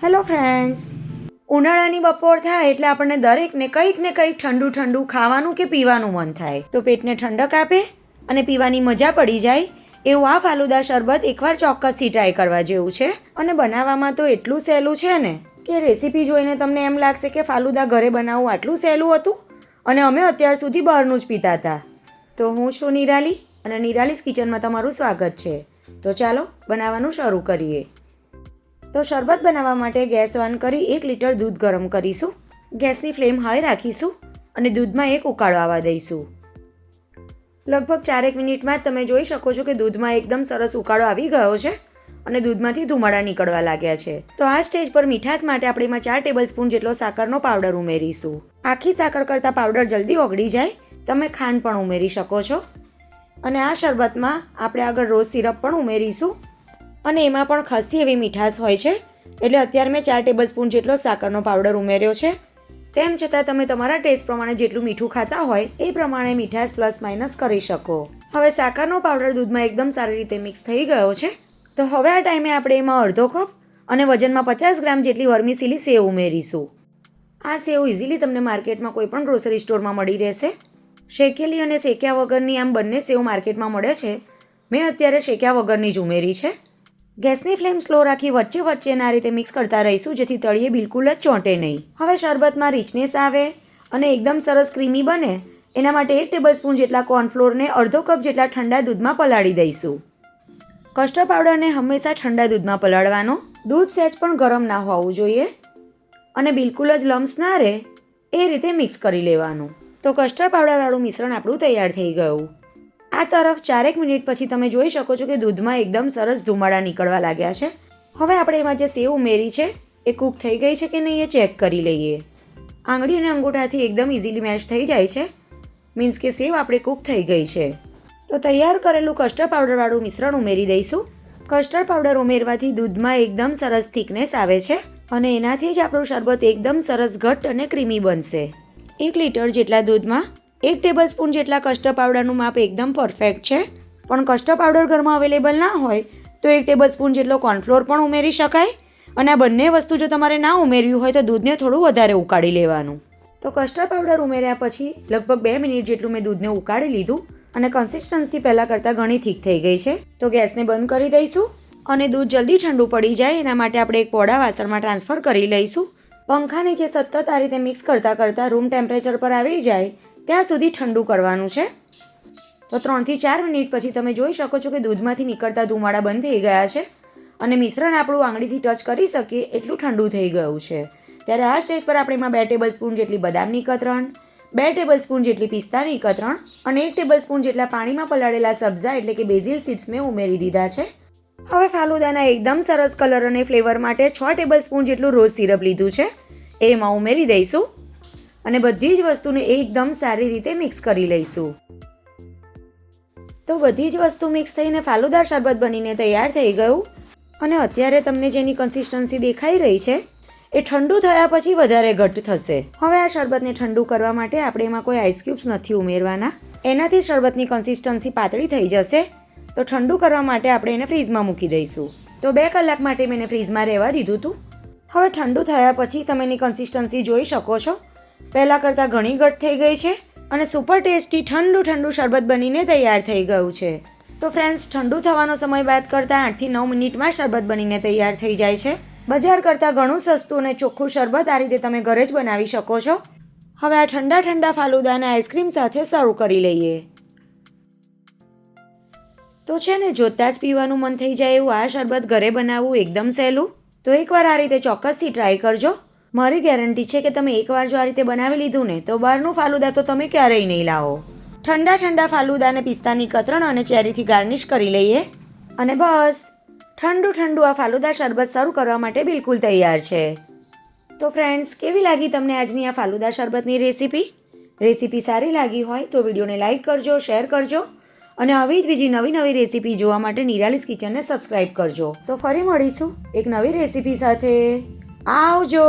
Hello friends, ઉનાળાની બપોર થાય એટલે આપણને દરેકને કંઈક ને કંઈક ઠંડુ ઠંડુ ખાવાનું કે પીવાનું મન થાય. તો પેટને ઠંડક આપે અને પીવાની મજા પડી જાય એવું આ ફાલુદા શરબત એકવાર ચોક્કસથી ટ્રાય કરવા જેવું છે. અને બનાવવામાં તો એટલું સહેલું છે ને કે રેસીપી જોઈને તમને એમ લાગશે કે ફાલુદા ઘરે બનાવવું આટલું સહેલું હતું અને અમે અત્યાર સુધી બહારનું જ પીતા હતા. તો હું છું નિરાલી અને નિરાલીસ કિચનમાં તમારું સ્વાગત છે. તો ચાલો બનાવવાનું શરૂ કરીએ. તો શરબત બનાવવા માટે ગેસ ઓન કરી 1 લીટર દૂધ ગરમ કરીશું. ગેસની ફ્લેમ હાઈ રાખીશું અને દૂધમાં એક ઉકાળો આવવા દઈશું. લગભગ 4 મિનિટમાં જ તમે જોઈ શકો છો કે દૂધમાં એકદમ સરસ ઉકાળો આવી ગયો છે અને દૂધમાંથી ધુમાડા નીકળવા લાગ્યા છે. તો આ સ્ટેજ પર મીઠાશ માટે આપણે એમાં 4 ટેબલસ્પૂન જેટલો સાકરનો પાવડર ઉમેરીશું. આખી સાકર કરતાં પાવડર જલ્દી ઓગળી જાય. તમે ખાંડ પણ ઉમેરી શકો છો. અને આ શરબતમાં આપણે આગળ રોઝ સિરપ પણ ઉમેરીશું અને એમાં પણ ખાસી એવી મીઠાશ હોય છે એટલે અત્યારે મેં 4 ટેબલસ્પૂન જેટલો સાકરનો પાવડર ઉમેર્યો છે. તેમ છતાં તમે તમારા ટેસ્ટ પ્રમાણે જેટલું મીઠું ખાતા હોય એ પ્રમાણે મીઠાશ પ્લસ માઇનસ કરી શકો. હવે સાકરનો પાવડર દૂધમાં એકદમ સારી રીતે મિક્સ થઈ ગયો છે. તો હવે આ ટાઈમે આપણે એમાં અડધો કપ અને વજનમાં 50 ગ્રામ જેટલી વર્મીસીલી સેવ ઉમેરીશું. આ સેવ ઇઝીલી તમને માર્કેટમાં કોઈ પણ ગ્રોસરી સ્ટોરમાં મળી રહેશે. શેકેલી અને શેક્યા વગરની આમ બંને સેવ માર્કેટમાં મળે છે. મેં અત્યારે શેક્યા વગરની જ ઉમેરી છે. ગેસની ફ્લેમ સ્લો રાખી વચ્ચે વચ્ચે આ રીતે મિક્સ કરતા રહીશું જેથી તળિયે બિલકુલ જ ચોંટે નહીં. હવે શરબતમાં રીચનેસ આવે અને એકદમ સરસ ક્રીમી બને એના માટે 1 ટેબલસ્પૂન જેટલા કોર્નફ્લોરને અડધો કપ જેટલા ઠંડા દૂધમાં પલાળી દઈશું. કસ્ટર્ડ પાવડરને હંમેશા ઠંડા દૂધમાં પલાળવાનો. દૂધ સહેજ પણ ગરમ ના હોવું જોઈએ અને બિલકુલ જ લમ્સ ના રહે એ રીતે મિક્સ કરી લેવાનું. તો કસ્ટર્ડ પાવડરવાળું મિશ્રણ આપણું તૈયાર થઈ ગયું. આ તરફ 4 મિનિટ પછી તમે જોઈ શકો છો કે દૂધમાં એકદમ સરસ ધુમાડા નીકળવા લાગ્યા છે. હવે આપણે એમાં જે સેવ ઉમેરી છે એ કૂક થઈ ગઈ છે કે નહીં એ ચેક કરી લઈએ. આંગળી અને અંગૂઠાથી એકદમ ઇઝીલી મેશ થઈ જાય છે. મીન્સ કે સેવ આપણે કૂક થઈ ગઈ છે. તો તૈયાર કરેલું કસ્ટર્ડ પાવડરવાળું મિશ્રણ ઉમેરી દઈશું. કસ્ટર્ડ પાવડર ઉમેરવાથી દૂધમાં એકદમ સરસ થિકનેસ આવે છે અને એનાથી જ આપણું શરબત એકદમ સરસ ઘટ્ટ અને ક્રીમી બનશે. 1 લીટર જેટલા દૂધમાં 1 ટેબલસ્પૂન જેટલા કસ્ટર્ડ પાવડરનું માપ એકદમ પરફેક્ટ છે. પણ કસ્ટર્ડ પાવડર ઘરમાં અવેલેબલ ના હોય તો 1 ટેબલસ્પૂન જેટલો કોર્નફ્લોર પણ ઉમેરી શકાય. અને આ બંને વસ્તુ જો તમારે ના ઉમેર્યું હોય તો દૂધને થોડું વધારે ઉકાળી લેવાનું. તો કસ્ટર્ડ પાવડર ઉમેર્યા પછી લગભગ 2 મિનિટ જેટલું મેં દૂધને ઉકાળી લીધું અને કન્સિસ્ટન્સી પહેલાં કરતાં ઘણી થીક થઈ ગઈ છે. તો ગેસને બંધ કરી દઈશું અને દૂધ જલ્દી ઠંડુ પડી જાય એના માટે આપણે એક પોડા વાસણમાં ટ્રાન્સફર કરી લઈશું. પંખા નીચે સતત આ રીતે મિક્સ કરતાં રૂમ ટેમ્પરેચર પર આવી જાય ત્યાં સુધી ઠંડુ કરવાનું છે. તો 3 થી 4 મિનિટ પછી તમે જોઈ શકો છો કે દૂધમાંથી નીકળતા ધુમાડા બંધ થઈ ગયા છે અને મિશ્રણ આપણું આંગળીથી ટચ કરી શકીએ એટલું ઠંડુ થઈ ગયું છે. ત્યારે આ સ્ટેજ પર આપણે એમાં 2 ટેબલસ્પૂન જેટલી બદામની કતરણ, 2 ટેબલસ્પૂન જેટલી પિસ્તાની કતરણ અને 1 ટેબલસ્પૂન જેટલા પાણીમાં પલાળેલા સબ્ઝા એટલે કે બેઝિલ સીડ્સ મેં ઉમેરી દીધા છે. હવે ફાલુદાના એકદમ સરસ કલર અને ફ્લેવર માટે 6 ટેબલસ્પૂન જેટલું રોઝ સિરપ લીધું છે એ એમાં ઉમેરી દઈશું અને બધી જ વસ્તુને એકદમ સારી રીતે મિક્સ કરી લઈશું. તો બધી જ વસ્તુ મિક્સ થઈને ફાલુદા શરબત બનીને તૈયાર થઈ ગયું. અને અત્યારે તમને જેની કન્સિસ્ટન્સી દેખાઈ રહી છે એ ઠંડુ થયા પછી વધારે ઘટ્ટ થશે. હવે આ શરબતને ઠંડુ કરવા માટે આપણે એમાં કોઈ આઈસ ક્યુબ્સ નથી ઉમેરવાના. એનાથી શરબતની કન્સિસ્ટન્સી પાતળી થઈ જશે. તો ઠંડુ કરવા માટે આપણે એને ફ્રીઝમાં મૂકી દઈશું. તો 2 કલાક માટે મેં એને ફ્રીઝમાં રહેવા દીધું હતું. હવે ઠંડુ થયા પછી તમે એની કન્સિસ્ટન્સી જોઈ શકો છો. પહેલાં કરતાં ઘણી ઘટ્ટ થઈ ગઈ છે અને સુપર ટેસ્ટી ઠંડુ શરબત બનીને તૈયાર થઈ ગયું છે. તો ફ્રેન્ડ્સ, ઠંડુ થવાનો સમય બાદ કરતાં 8 થી 9 મિનિટમાં શરબત બનીને તૈયાર થઈ જાય છે. બજાર કરતાં ઘણું સસ્તું અને ચોખ્ખું શરબત આ રીતે તમે ઘરે જ બનાવી શકો છો. હવે આ ઠંડા ફાલુદાને આઈસ્ક્રીમ સાથે સર્વ કરી લઈએ. તો છે ને, જોતાં જ પીવાનું મન થઈ જાય એવું આ શરબત ઘરે બનાવવું એકદમ સહેલું. તો એકવાર આ રીતે ચોક્કસથી ટ્રાય કરજો. મારી ગેરંટી છે કે તમે એકવાર જો આ રીતે બનાવી લીધું ને તો બહારનું ફાલુદા તો તમે ક્યારેય નહીં લાવો. ઠંડા ફાલુદાને પિસ્તાની કતરણ અને ચેરીથી ગાર્નિશ કરી લઈએ અને બસ ઠંડુ આ ફાલુદા શરબત સર્વ કરવા માટે બિલકુલ તૈયાર છે. તો ફ્રેન્ડ્સ, કેવી લાગી તમને આજની આ ફાલુદા શરબતની રેસીપી સારી લાગી હોય તો વિડીયોને લાઇક કરજો, શેર કરજો અને આવી જ બીજી નવી રેસીપી જોવા માટે નિરાલીસ કિચનને સબસ્ક્રાઈબ કરજો. તો ફરી મળીશું એક નવી રેસીપી સાથે. આવજો.